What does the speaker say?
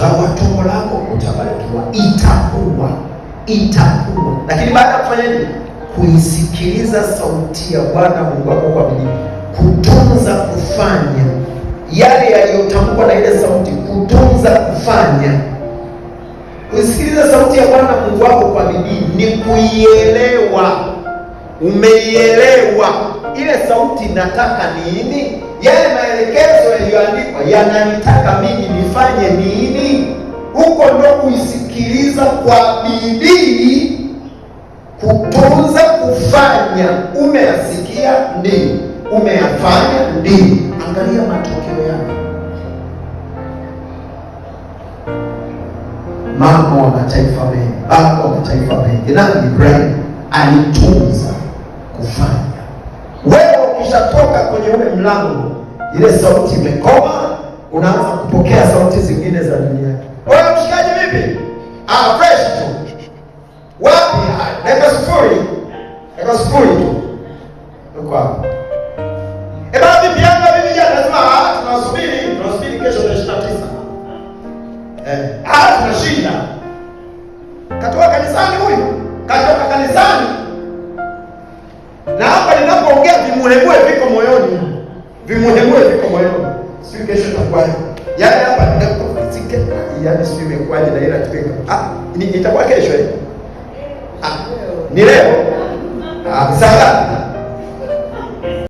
tumbo lako utabarikiwa, itakuwa. Lakini baada ya kufanya nini? Kuisikiliza sauti ya Bwana Mungu wako kwa bidii, kutunza kufanya yale yaliyotamkwa na ile sauti, kutunza kufanya. Kuisikiliza sauti ya Bwana Mungu wako kwa bidii ni kuielewa. Umeielewa ile sauti nataka nini? Yale maelekezo yaliyoandikwa yananitaka mimi nifanye nini? Huko ndo kuisikiliza kwa bidii, kutunza kufanya. Umeyasikia? Ndio. Umeyafanya? Ndio. Angalia matokeo yake. Mama wa mataifa mengi, baba wa mataifa mengi, na Ibrahim alitunza kufanya. Wewe ukishatoka kwenye ule mlango, ile sauti imekoma, unaanza kupokea sauti zingine za dunia. Wewe mshikaji vipi? Fresh tu. Wapi? Dakika sifuri tu. Uko hapo. Baba vipi Yanga vipi jana? Lazima tunasubiri kesho tarehe 29. Tunashinda. Katoka kanisani huyu. Katoka kanisani. Na hapa ninapoongea vimuhemue viko moyoni. Sio kesho itakuwaje? Yaani hapa ninapofikia sio imekuwaje na ila tupeka. Itakuwa kesho ni leo. Sasa